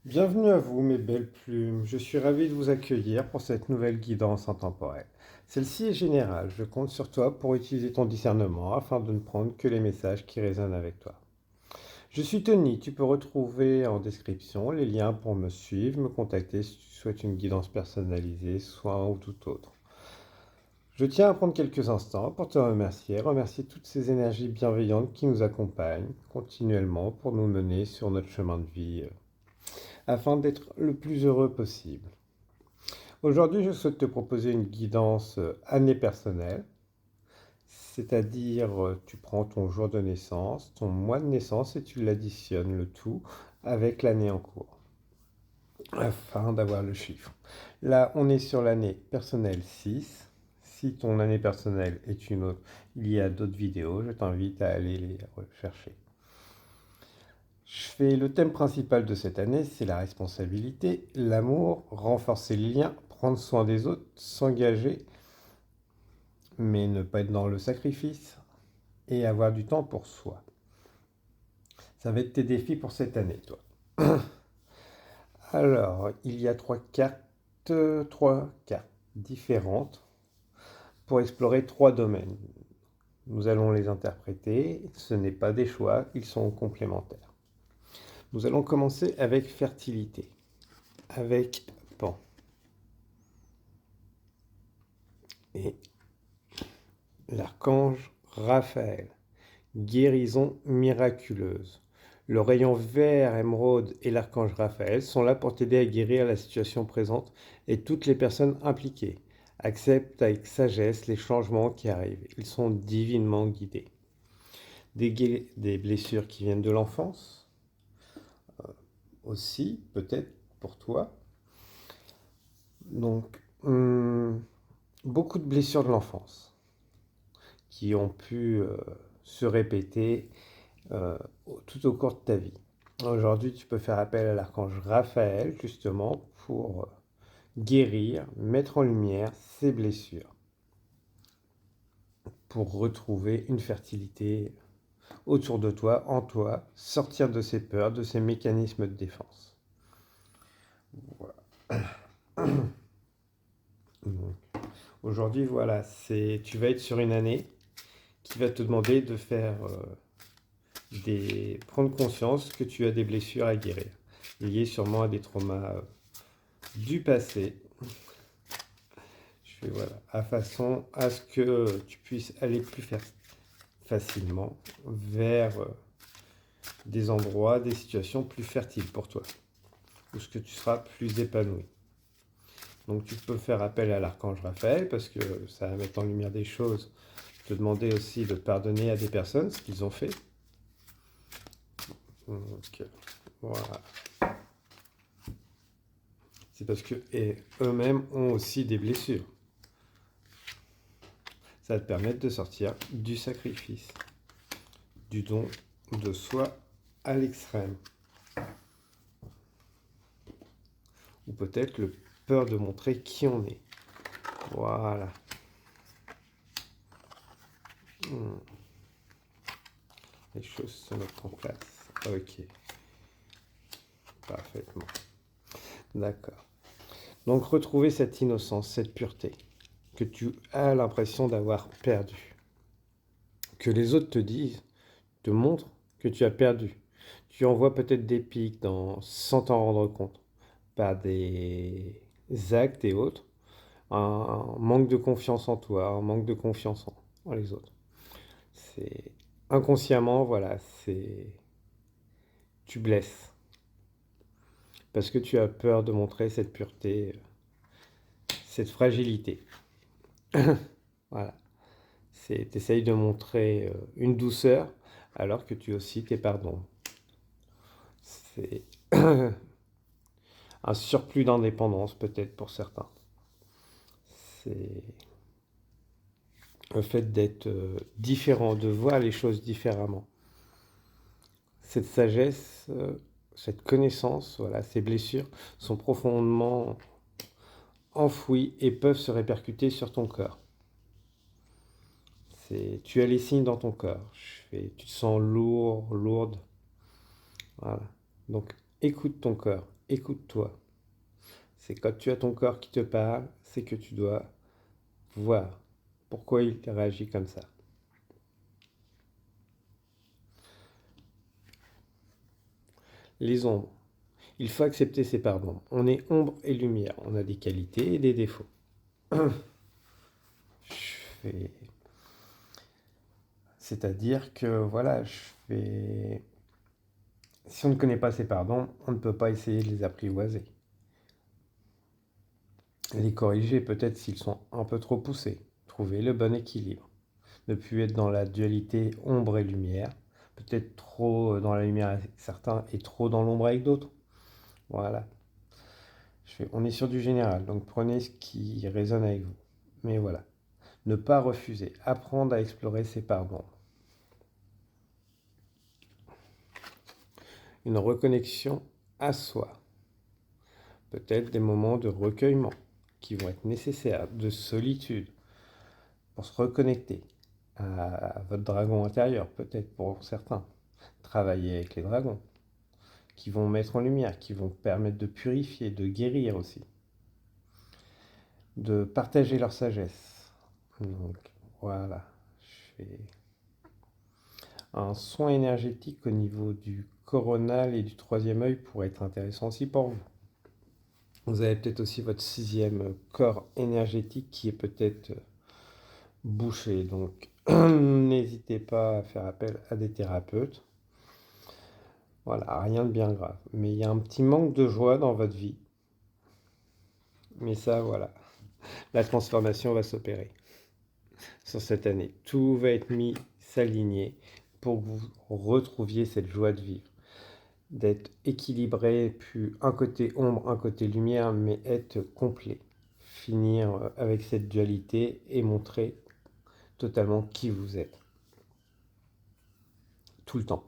Bienvenue à vous, mes belles plumes. Je suis ravi de vous accueillir pour cette nouvelle guidance intemporelle. Celle-ci est générale. Je compte sur toi pour utiliser ton discernement afin de ne prendre que les messages qui résonnent avec toi. Je suis Tony. Tu peux retrouver en description les liens pour me suivre, me contacter si tu souhaites une guidance personnalisée, soin ou tout autre. Je tiens à prendre quelques instants pour te remercier toutes ces énergies bienveillantes qui nous accompagnent continuellement pour nous mener sur notre chemin de vie afin d'être le plus heureux possible. Aujourd'hui, je souhaite te proposer une guidance année personnelle, c'est-à-dire tu prends ton jour de naissance, ton mois de naissance et tu l'additionnes le tout avec l'année en cours, afin d'avoir le chiffre. Là, on est sur l'année personnelle 6. Si ton année personnelle est une autre, il y a d'autres vidéos, je t'invite à aller les rechercher. Je fais le thème principal de cette année, c'est la responsabilité, l'amour, renforcer les liens, prendre soin des autres, s'engager, mais ne pas être dans le sacrifice et avoir du temps pour soi. Ça va être tes défis pour cette année, toi. Alors, il y a trois cartes différentes pour explorer trois domaines. Nous allons les interpréter, ce n'est pas des choix, ils sont complémentaires. Nous allons commencer avec fertilité, avec Pan. Et l'archange Raphaël, guérison miraculeuse. Le rayon vert émeraude et l'archange Raphaël sont là pour t'aider à guérir la situation présente et toutes les personnes impliquées. Accepte avec sagesse les changements qui arrivent. Ils sont divinement guidés. Des blessures qui viennent de l'enfance, aussi, peut-être pour toi. Donc, beaucoup de blessures de l'enfance qui ont pu se répéter tout au cours de ta vie. Aujourd'hui, tu peux faire appel à l'archange Raphaël, justement, pour guérir, mettre en lumière ces blessures, pour retrouver une fertilité autour de toi, en toi, sortir de ces peurs, de ces mécanismes de défense. Voilà. Aujourd'hui, voilà, tu vas être sur une année qui va te demander de faire prendre conscience que tu as des blessures à guérir, liées sûrement à des traumas du passé. Je fais voilà, à façon à ce que tu puisses aller plus facilement vers des endroits, des situations plus fertiles pour toi, où ce que tu seras plus épanoui. Donc tu peux faire appel à l'archange Raphaël parce que ça va mettre en lumière des choses. Te demander aussi de pardonner à des personnes ce qu'ils ont fait. Donc, voilà. C'est parce que eux-mêmes ont aussi des blessures. Ça va te permettre de sortir du sacrifice, du don de soi à l'extrême. Ou peut-être le peur de montrer qui on est. Voilà. Les choses se mettent en place. Ok. Parfaitement. D'accord. Donc retrouver cette innocence, cette pureté que tu as l'impression d'avoir perdue. Que les autres te disent, te montrent que tu as perdu. Tu envoies peut-être des pics sans t'en rendre compte, par des actes et autres, un manque de confiance en toi, un manque de confiance en les autres. C'est inconsciemment, voilà, tu blesses parce que tu as peur de montrer cette pureté, cette fragilité. Voilà. Tu essayes de montrer une douceur alors que tu aussi tes pardons. C'est un surplus d'indépendance peut-être pour certains. C'est le fait d'être différent, de voir les choses différemment. Cette sagesse, cette connaissance, voilà, ces blessures sont profondément enfouies et peuvent se répercuter sur ton corps. Tu as les signes dans ton corps. Tu te sens lourd, lourde. Voilà. Donc écoute ton corps, écoute-toi. C'est quand tu as ton corps qui te parle, c'est que tu dois voir pourquoi il réagit comme ça. Les ombres. Il faut accepter ces parts d'ombre. On est ombre et lumière. On a des qualités et des défauts. Je fais... C'est-à-dire que, voilà, si on ne connaît pas ces parts d'ombre, on ne peut pas essayer de les apprivoiser. Les corriger peut-être s'ils sont un peu trop poussés. Trouver le bon équilibre. Ne plus être dans la dualité ombre et lumière. Peut-être trop dans la lumière avec certains et trop dans l'ombre avec d'autres. Voilà. On est sur du général, donc prenez ce qui résonne avec vous. Mais voilà. Ne pas refuser. Apprendre à explorer ses parts d'ombre. Une reconnexion à soi. Peut-être des moments de recueillement qui vont être nécessaires, de solitude, pour se reconnecter à votre dragon intérieur, peut-être pour certains. Travailler avec les dragons, qui vont mettre en lumière, qui vont permettre de purifier, de guérir aussi, de partager leur sagesse. Donc voilà, je fais un soin énergétique au niveau du coronal et du troisième œil pourrait être intéressant aussi pour vous. Vous avez peut-être aussi votre sixième corps énergétique qui est peut-être bouché, donc n'hésitez pas à faire appel à des thérapeutes. Voilà, rien de bien grave. Mais il y a un petit manque de joie dans votre vie. Mais ça, voilà, la transformation va s'opérer sur cette année. Tout va être mis, s'aligner pour que vous retrouviez cette joie de vivre. D'être équilibré, puis un côté ombre, un côté lumière, mais être complet. Finir avec cette dualité et montrer totalement qui vous êtes. Tout le temps.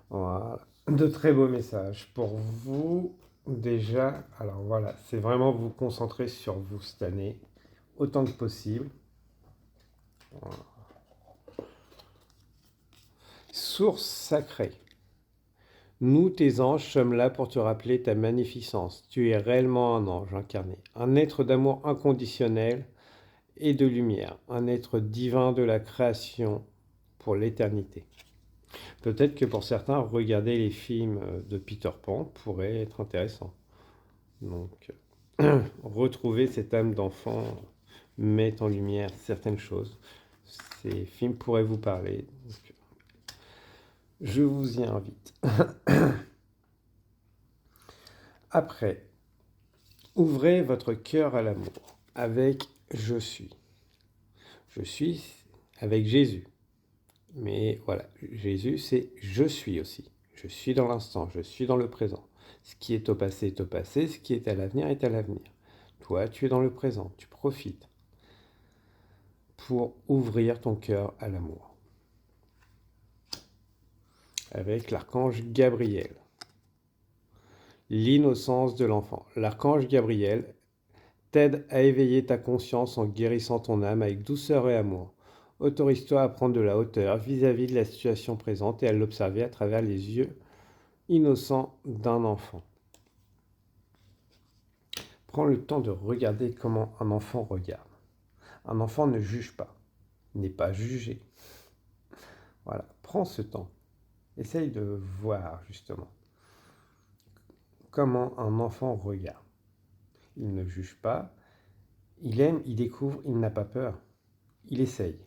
Voilà. De très beaux messages pour vous. Déjà, alors voilà, c'est vraiment vous concentrer sur vous cette année, autant que possible. Voilà. Source sacrée. Nous, tes anges, sommes là pour te rappeler ta magnificence. Tu es réellement un ange incarné, un être d'amour inconditionnel et de lumière, un être divin de la création pour l'éternité. Peut-être que pour certains, regarder les films de Peter Pan pourrait être intéressant. Donc, retrouver cette âme d'enfant met en lumière certaines choses. Ces films pourraient vous parler. Donc, je vous y invite. Après, ouvrez votre cœur à l'amour avec je suis. Je suis avec Jésus. Mais voilà, Jésus, c'est je suis aussi. Je suis dans l'instant, je suis dans le présent. Ce qui est au passé est au passé, ce qui est à l'avenir est à l'avenir. Toi, tu es dans le présent, tu profites pour ouvrir ton cœur à l'amour. Avec l'archange Gabriel. L'innocence de l'enfant. L'archange Gabriel t'aide à éveiller ta conscience en guérissant ton âme avec douceur et amour. Autorise-toi à prendre de la hauteur vis-à-vis de la situation présente et à l'observer à travers les yeux innocents d'un enfant. Prends le temps de regarder comment un enfant regarde. Un enfant ne juge pas, n'est pas jugé. Voilà, prends ce temps. Essaye de voir justement comment un enfant regarde. Il ne juge pas, il aime, il découvre, il n'a pas peur. Il essaye.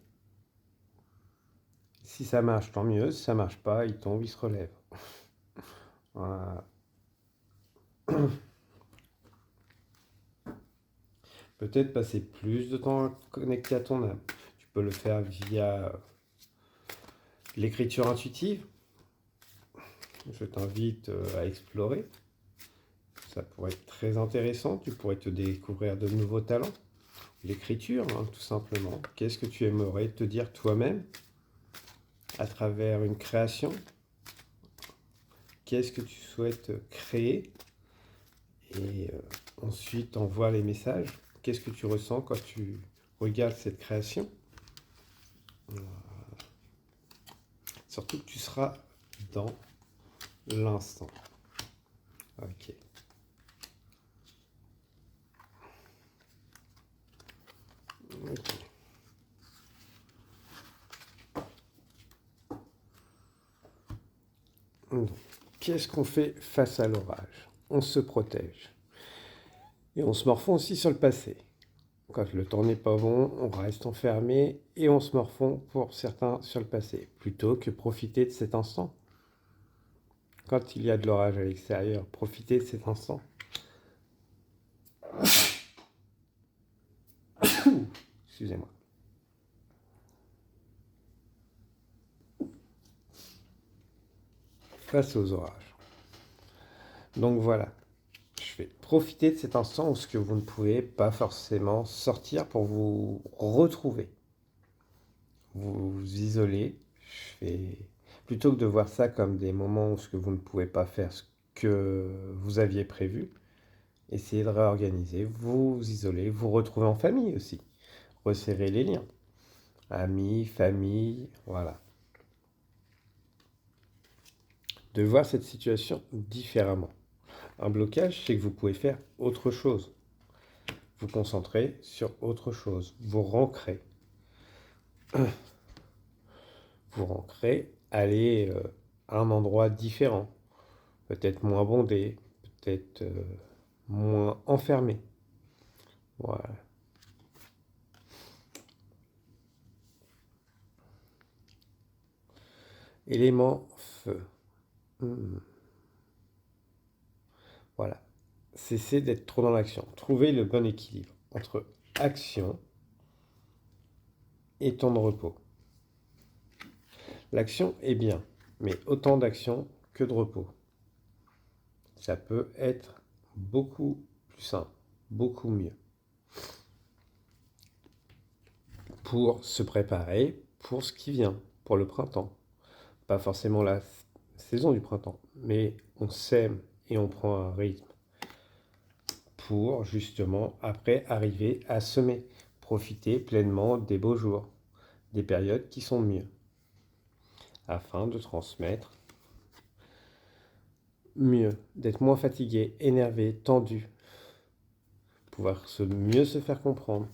Si ça marche, tant mieux. Si ça marche pas, il tombe, il se relève. Voilà. Peut-être passer plus de temps connecté à ton âme. Tu peux le faire via l'écriture intuitive. Je t'invite à explorer. Ça pourrait être très intéressant. Tu pourrais te découvrir de nouveaux talents. L'écriture, hein, tout simplement. Qu'est-ce que tu aimerais te dire toi-même à travers une création? Qu'est-ce que tu souhaites créer? Et ensuite, envoie les messages. Qu'est-ce que tu ressens quand tu regardes cette création? Surtout que tu seras dans l'instant. Ok. Ok. Donc, qu'est-ce qu'on fait face à l'orage? On se protège. Et on se morfond aussi sur le passé. Quand le temps n'est pas bon, on reste enfermé et on se morfond pour certains sur le passé, plutôt que profiter de cet instant. Quand il y a de l'orage à l'extérieur, profitez de cet instant. Excusez-moi. Face aux orages. Donc voilà, je vais profiter de cet instant où ce que vous ne pouvez pas forcément sortir pour vous retrouver. Vous vous isolez. Je vais... Plutôt que de voir ça comme des moments où ce que vous ne pouvez pas faire ce que vous aviez prévu, essayez de réorganiser, vous vous isolez, vous retrouvez en famille aussi. Resserrez les liens. Amis, famille, voilà. De voir cette situation différemment. Un blocage, c'est que vous pouvez faire autre chose. Vous concentrer sur autre chose. Vous rancrer. Vous rancrer, aller à un endroit différent. Peut-être moins bondé, peut-être moins enfermé. Voilà. Élément feu. Voilà. Cessez d'être trop dans l'action. Trouvez le bon équilibre entre action et temps de repos. L'action est bien, mais autant d'action que de repos. Ça peut être beaucoup plus simple, beaucoup mieux. Pour se préparer pour ce qui vient, pour le printemps. Pas forcément la saison du printemps, mais on sème et on prend un rythme pour justement après arriver à semer, profiter pleinement des beaux jours, des périodes qui sont mieux, afin de transmettre mieux, d'être moins fatigué, énervé, tendu, pouvoir mieux se faire comprendre.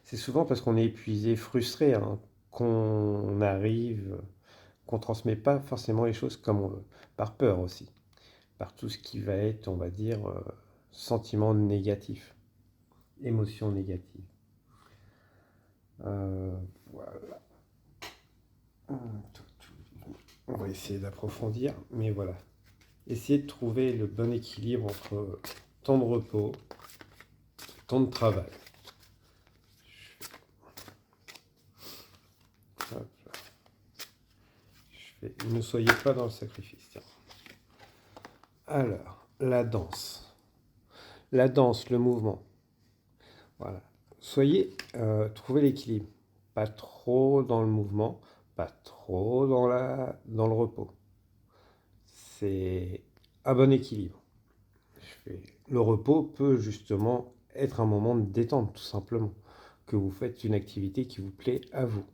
C'est souvent parce qu'on est épuisé, frustré, hein, qu'on arrive, qu'on transmet pas forcément les choses comme on veut, par peur aussi, par tout ce qui va être, on va dire, sentiment négatif, émotion négative. Voilà. On va essayer d'approfondir, mais voilà. Essayez de trouver le bon équilibre entre temps de repos, temps de travail. Ne soyez pas dans le sacrifice. Tiens. Alors, la danse. La danse, le mouvement. Voilà. Trouvez l'équilibre. Pas trop dans le mouvement, pas trop dans le repos. C'est un bon équilibre. Le repos peut justement être un moment de détente, tout simplement. Que vous faites une activité qui vous plaît à vous.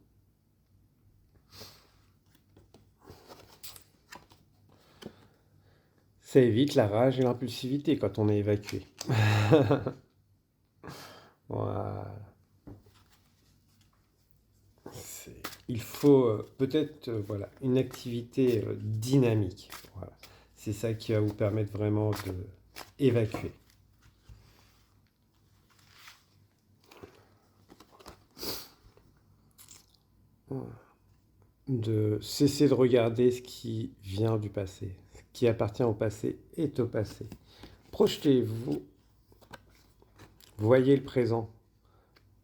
Ça évite la rage et l'impulsivité quand on est évacué. Voilà. Il faut peut-être voilà, une activité dynamique. Voilà. C'est ça qui va vous permettre vraiment d'évacuer. De cesser de regarder ce qui vient du passé. Ce qui appartient au passé est au passé. Projetez-vous, voyez le présent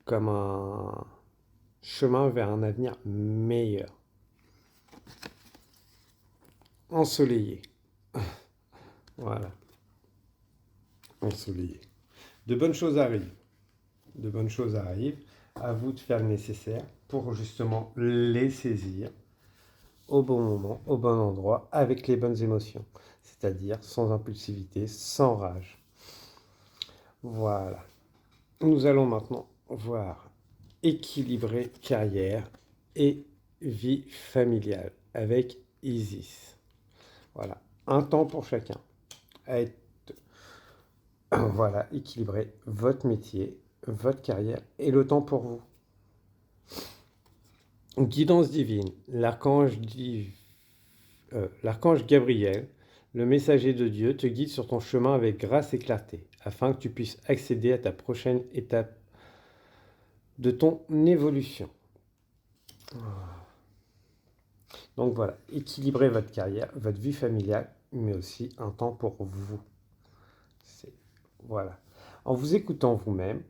comme un chemin vers un avenir meilleur. Ensoleillé. Voilà. Ensoleillé. De bonnes choses arrivent. De bonnes choses arrivent. À vous de faire le nécessaire pour justement les saisir au bon moment, au bon endroit, avec les bonnes émotions. C'est-à-dire sans impulsivité, sans rage. Voilà. Nous allons maintenant voir équilibrer carrière et vie familiale avec Isis. Voilà, un temps pour chacun. À être, voilà, équilibrer votre métier, votre carrière et le temps pour vous. Guidance divine, l'archange Gabriel, le messager de Dieu, te guide sur ton chemin avec grâce et clarté, afin que tu puisses accéder à ta prochaine étape de ton évolution. Donc voilà, équilibrez votre carrière, votre vie familiale, mais aussi un temps pour vous. Voilà. En vous écoutant vous-même,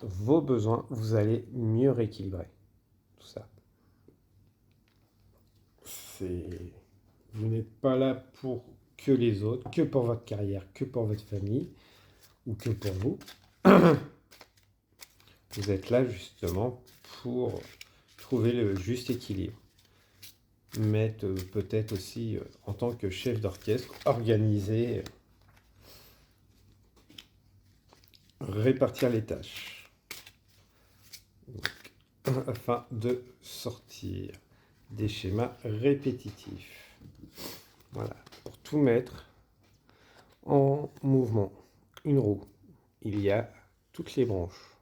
vos besoins, vous allez mieux rééquilibrer tout ça. Vous n'êtes pas là pour que les autres, que pour votre carrière, que pour votre famille, ou que pour vous. Vous êtes là justement pour trouver le juste équilibre. Mais peut-être aussi, en tant que chef d'orchestre, organiser, répartir les tâches. Donc, afin de sortir des schémas répétitifs. Voilà, pour tout mettre en mouvement. Une roue, il y a toutes les branches.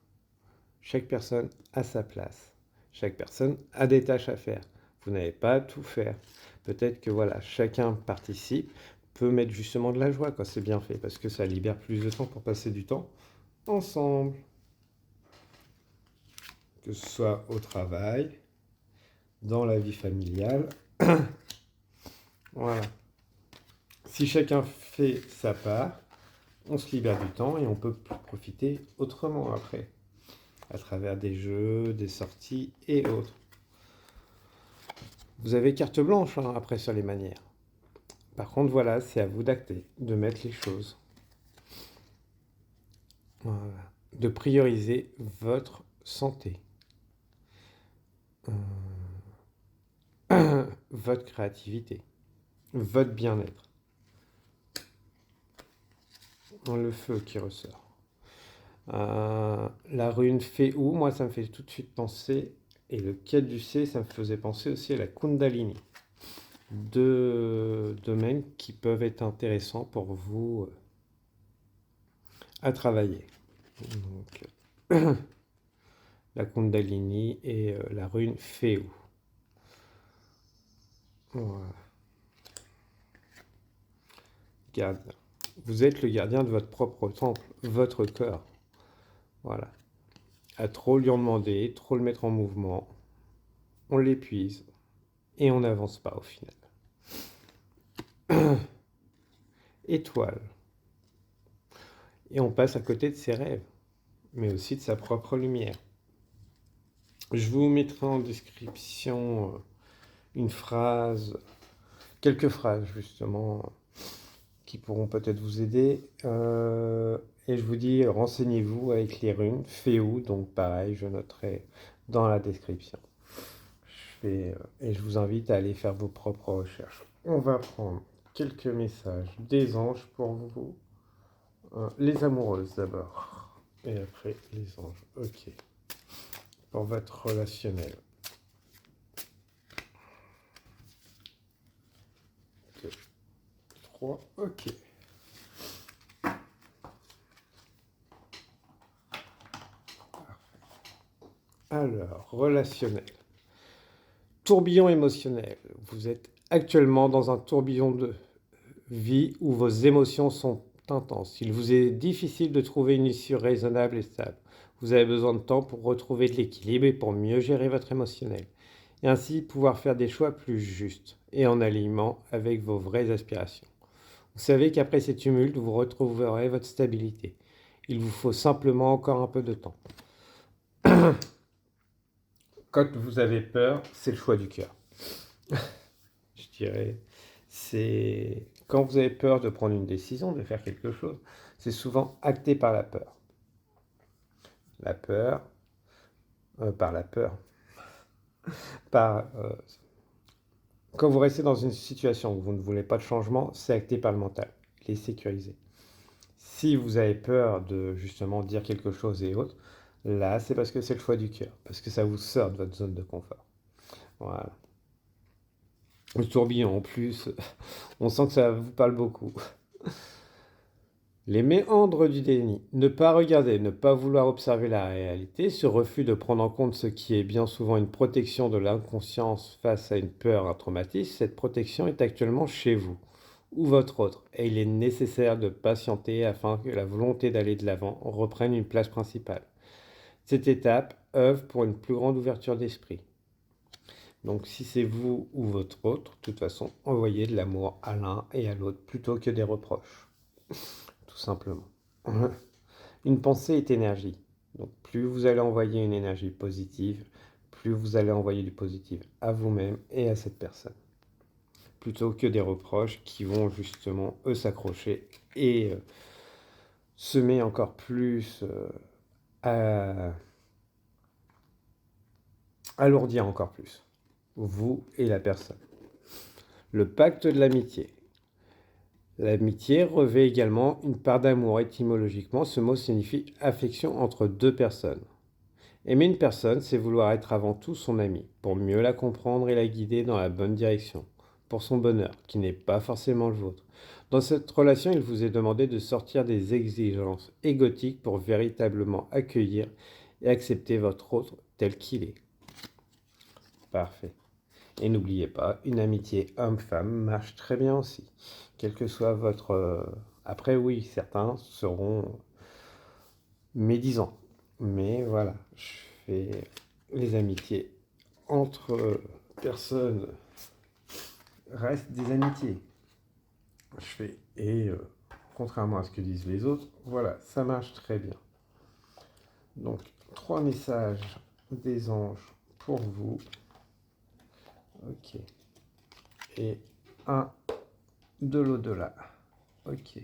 Chaque personne a sa place. Chaque personne a des tâches à faire. Vous n'avez pas à tout faire. Peut-être que voilà, chacun participe, peut mettre justement de la joie quand c'est bien fait, parce que ça libère plus de temps pour passer du temps ensemble. Que ce soit au travail, dans la vie familiale. Voilà. Si chacun fait sa part, on se libère du temps et on peut profiter autrement après, à travers des jeux, des sorties et autres. Vous avez carte blanche après sur les manières. Par contre, voilà, c'est à vous d'acter, de mettre les choses. Voilà. De prioriser votre santé, votre créativité, votre bien-être. Le feu qui ressort. La rune Féou, moi ça me fait tout de suite penser, et le Caducée, ça me faisait penser aussi à la Kundalini. Deux domaines qui peuvent être intéressants pour vous à travailler. Donc, la Kundalini et la rune Féou. Voilà. Gardien. Vous êtes le gardien de votre propre temple, votre cœur. Voilà. À trop lui en demander, trop le mettre en mouvement, on l'épuise et on n'avance pas au final. Étoile. Et on passe à côté de ses rêves, mais aussi de sa propre lumière. Je vous mettrai en description une phrase, quelques phrases justement, qui pourront peut-être vous aider. Et je vous dis, renseignez-vous avec les runes, Féou, donc pareil, je noterai dans la description. Et je vous invite à aller faire vos propres recherches. On va prendre quelques messages des anges pour vous. Les amoureuses d'abord, et après les anges. Ok. Pour votre relationnel. 2, 3, ok. Alors, relationnel. Tourbillon émotionnel. Vous êtes actuellement dans un tourbillon de vie où vos émotions sont intenses. Il vous est difficile de trouver une issue raisonnable et stable. Vous avez besoin de temps pour retrouver de l'équilibre et pour mieux gérer votre émotionnel. Et ainsi pouvoir faire des choix plus justes et en alignement avec vos vraies aspirations. Vous savez qu'après ces tumultes, vous retrouverez votre stabilité. Il vous faut simplement encore un peu de temps. Quand vous avez peur, c'est le choix du cœur. Je dirais, c'est quand vous avez peur de prendre une décision, de faire quelque chose, c'est souvent acté par la peur. La peur, par la peur. Quand vous restez dans une situation où vous ne voulez pas de changement, c'est acté par le mental. Il est sécurisé. Si vous avez peur de justement dire quelque chose et autres, là, c'est parce que c'est le choix du cœur, parce que ça vous sort de votre zone de confort. Voilà. Le tourbillon en plus, on sent que ça vous parle beaucoup. Les méandres du déni. Ne pas regarder, ne pas vouloir observer la réalité, ce refus de prendre en compte ce qui est bien souvent une protection de l'inconscience face à une peur, un traumatisme, cette protection est actuellement chez vous ou votre autre, et il est nécessaire de patienter afin que la volonté d'aller de l'avant reprenne une place principale. Cette étape œuvre pour une plus grande ouverture d'esprit. Donc si c'est vous ou votre autre, de toute façon, envoyez de l'amour à l'un et à l'autre plutôt que des reproches, tout simplement. Une pensée est énergie. Donc plus vous allez envoyer une énergie positive, plus vous allez envoyer du positif à vous-même et à cette personne. Plutôt que des reproches qui vont justement, eux, s'accrocher et semer encore plus, alourdir encore plus, vous et la personne. Le pacte de l'amitié. L'amitié revêt également une part d'amour. Étymologiquement, ce mot signifie affection entre deux personnes. Aimer une personne, c'est vouloir être avant tout son ami, pour mieux la comprendre et la guider dans la bonne direction, pour son bonheur, qui n'est pas forcément le vôtre. Dans cette relation, il vous est demandé de sortir des exigences égotiques pour véritablement accueillir et accepter votre autre tel qu'il est. Parfait. Et n'oubliez pas, une amitié homme-femme marche très bien aussi. Quel que soit votre... Après, oui, certains seront médisants. Mais voilà, je fais les amitiés entre personnes restent des amitiés. Je fais... Et contrairement à ce que disent les autres, voilà, ça marche très bien. Donc, 3 messages des anges pour vous. Ok. Et un de l'au-delà. Ok.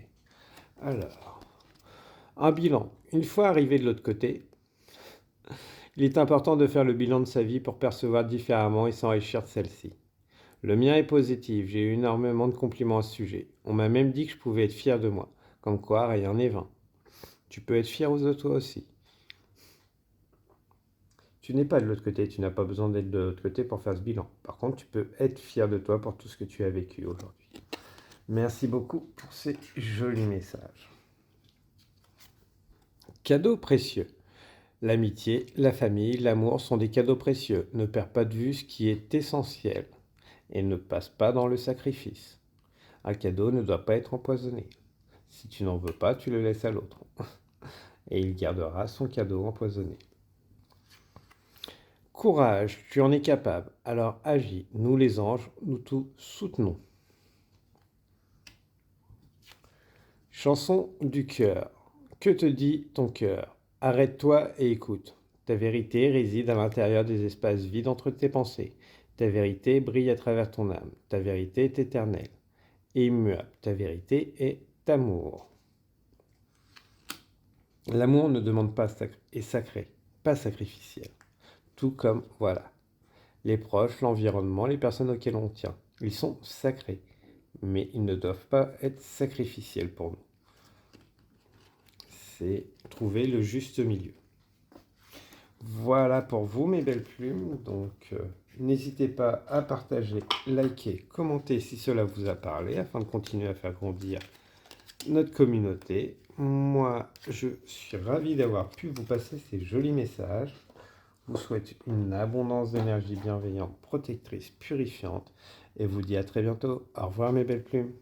Alors, un bilan. Une fois arrivé de l'autre côté, il est important de faire le bilan de sa vie pour percevoir différemment et s'enrichir de celle-ci. Le mien est positif, j'ai eu énormément de compliments à ce sujet. On m'a même dit que je pouvais être fier de moi. Comme quoi, rien n'est vain. Tu peux être fier de toi aussi. Tu n'es pas de l'autre côté, tu n'as pas besoin d'être de l'autre côté pour faire ce bilan. Par contre, tu peux être fier de toi pour tout ce que tu as vécu aujourd'hui. Merci beaucoup pour ces jolis messages. Cadeaux précieux. L'amitié, la famille, l'amour sont des cadeaux précieux. Ne perds pas de vue ce qui est essentiel et ne passe pas dans le sacrifice. Un cadeau ne doit pas être empoisonné. Si tu n'en veux pas, tu le laisses à l'autre. Et il gardera son cadeau empoisonné. Courage, tu en es capable. Alors agis. Nous les anges, nous tout soutenons. Chanson du cœur. Que te dit ton cœur? Arrête-toi et écoute. Ta vérité réside à l'intérieur des espaces vides entre tes pensées. Ta vérité brille à travers ton âme. Ta vérité est éternelle et immuable. Ta vérité est amour. L'amour ne demande pas est sacré, pas sacrificiel. Tout comme, voilà, les proches, l'environnement, les personnes auxquelles on tient. Ils sont sacrés, mais ils ne doivent pas être sacrificiels pour nous. C'est trouver le juste milieu. Voilà pour vous mes belles plumes, donc n'hésitez pas à partager, liker, commenter si cela vous a parlé afin de continuer à faire grandir notre communauté. Moi, je suis ravi d'avoir pu vous passer ces jolis messages. Je vous souhaite une abondance d'énergie bienveillante, protectrice, purifiante et vous dis à très bientôt. Au revoir mes belles plumes.